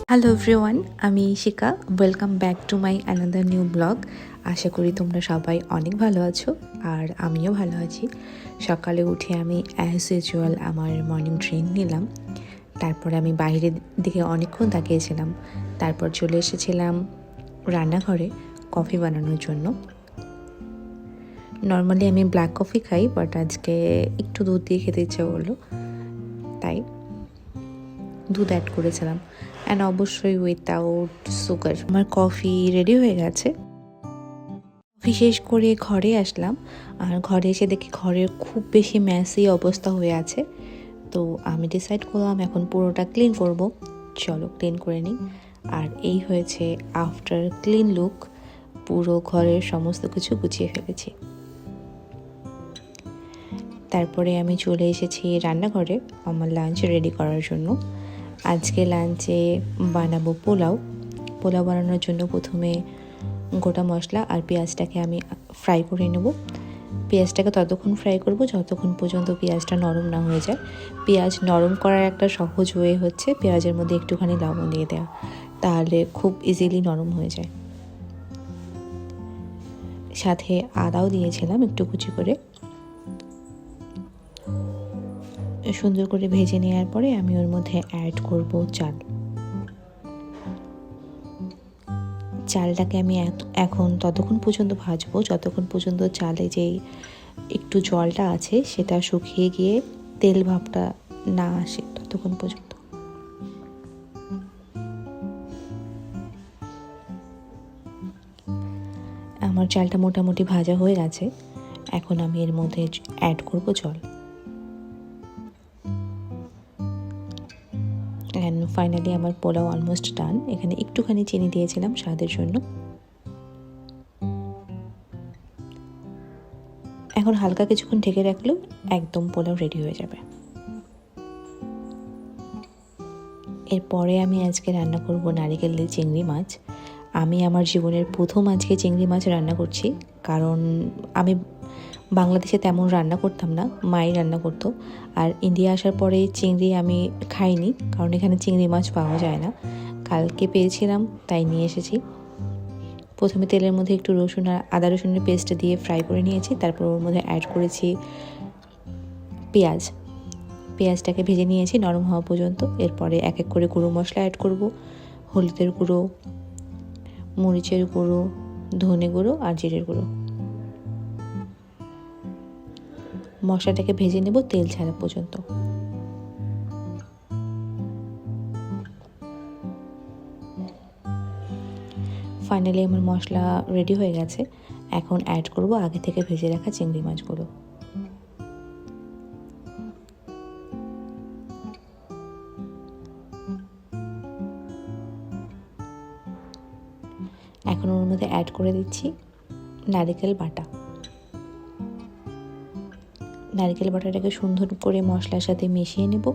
Hello everyone, আমি Ishika. Welcome back to my another new blog. আশা করি তোমরা সবাই অনেক ভালো আছো আর আমিও ভালো আছি। সকালে উঠে আমি অ্যাজ ইউজুয়াল আমার মর্নিং ড্রিঙ্ক নিলাম। তারপরে আমি বাইরের দিকে অনেকক্ষণ তাকিয়েছিলাম। তারপর চলে এসেছিলাম রান্নাঘরে কফি বানানোর জন্য। নর্মালি আমি ব্ল্যাক কফি খাই, বাট আজকে একটু দুধ দিয়ে খেতে ইচ্ছে করলো, তাই দুধ অ্যাড করেছিলাম, অ্যান্ড অবশ্যই উইথাউট সুগার। আমার কফি রেডি হয়ে গেছে। কফি শেষ করে ঘরে আসলাম, আর ঘরে এসে দেখি ঘরের খুব বেশি ম্যাসি অবস্থা হয়ে আছে। তো আমি ডিসাইড করলাম এখন পুরোটা ক্লিন করব। চলো ক্লিন করে নিই। আর এই হয়েছে আফটার ক্লিন লুক। পুরো ঘরের সমস্ত কিছু গুছিয়ে ফেলেছি। তারপরে আমি চলে এসেছি রান্নাঘরে আমার লাঞ্চ রেডি করার জন্য। আজকে লাঞ্চে বানাবো পোলাও বানানোর জন্য প্রথমে গোটা মশলা আর পেঁয়াজটাকে আমি ফ্রাই করে নেব। পেঁয়াজটাকে ততক্ষণ ফ্রাই করব যতক্ষণ পর্যন্ত পেঁয়াজটা নরম না হয়ে যায়। পেঁয়াজ নরম করার একটা সহজ ওয়ে হচ্ছে পেঁয়াজের মধ্যে একটুখানি লবণ দিয়ে দেওয়া, তাহলে খুব ইজিলি নরম হয়ে যায়। সাথে আদাও দিয়েছিলাম একটু কুচি করে। সুন্দর করে ভেজে নেওয়ার পরে আমি ওর মধ্যে অ্যাড করব চালটাকে আমি এখন ততক্ষণ পর্যন্ত ভাজবো যতক্ষণ পর্যন্ত চালে যেই একটু জলটা আছে সেটা শুকিয়ে গিয়ে তেল ভাবটা না আসে, ততক্ষণ পর্যন্ত। আমার চালটা মোটামুটি ভাজা হয়ে গেছে। এখন আমি এর মধ্যে অ্যাড করব জল। অ্যান্ড ফাইনালি আমার পোলাও অলমোস্ট ডান। এখানে একটুখানি চিনি দিয়েছিলাম স্বাদের জন্য। এখন হালকা কিছুক্ষণ ঢেকে রাখলেও একদম পোলাও রেডি হয়ে যাবে। এরপরে আমি আজকে রান্না করব নারিকেল দিয়ে চিংড়ি মাছ। আমি আমার জীবনের প্রথম আজকে চিংড়ি মাছ রান্না করছি, কারণ আমি বাংলাদেশে তেমন রান্না করতাম না, মাই রান্না করতো। আর ইন্ডিয়া আসার পরে চিংড়ি আমি খাইনি, কারণ এখানে চিংড়ি মাছ পাওয়া যায় না। কালকে পেয়েছিলাম তাই নিয়ে এসেছি। প্রথমে তেলের মধ্যে একটু রসুন আর আদা রসুনের পেস্ট দিয়ে ফ্রাই করে নিয়েছি। তারপর ওর মধ্যে অ্যাড করেছি পেঁয়াজটাকে ভেজে নিয়েছি নরম হওয়া পর্যন্ত। এরপরে এক এক করে গুঁড়ো মশলা অ্যাড করব। হলুদের গুঁড়ো, মরিচের গুঁড়ো, ধনে গুঁড়ো আর জিরের গুঁড়ো। মশলাটাকে ভেজে নেব তেল ছাড়া পর্যন্ত। ফাইনালি আমার মশলা রেডি হয়ে গেছে। এখন অ্যাড করব আগে থেকে ভেজে রাখা চিংড়ি মাছগুলো। এখন ওর মধ্যে অ্যাড করে দিচ্ছি নারকেল বাটাটাকে সুন্দর করে মশলার সাথে মিশিয়ে নেব।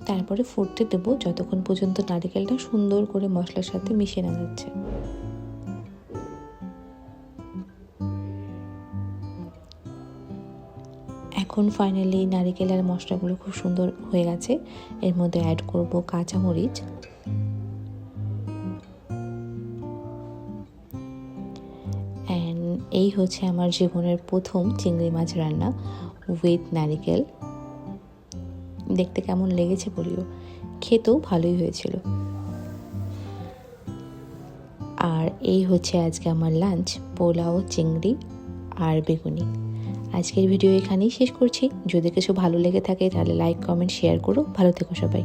তারপরে ফুটতে দেব যতক্ষণ পর্যন্ত নারকেলটা সুন্দর করে মশলার সাথে মিশিয়ে না যাচ্ছে। এখন ফাইনালি নারকেল আর মশলাগুলো খুব সুন্দর হয়ে গেছে। এর মধ্যে অ্যাড করব কাঁচামরিচ। অ্যান্ড এই হচ্ছে আমার জীবনের প্রথম চিংড়ি মাছ রান্না উইথ নারিকেল। দেখতে কেমন লেগেছে বলিও, খেতেও ভালোই হয়েছিল। আর এই হচ্ছে আজকে আমার লাঞ্চ, পোলাও, চিংড়ি আর বেগুনি। আজকের ভিডিও এখানেই শেষ করছি। যদি কিছু ভালো লেগে থাকে তাহলে লাইক, কমেন্ট, শেয়ার করো। ভালো থেকো সবাই।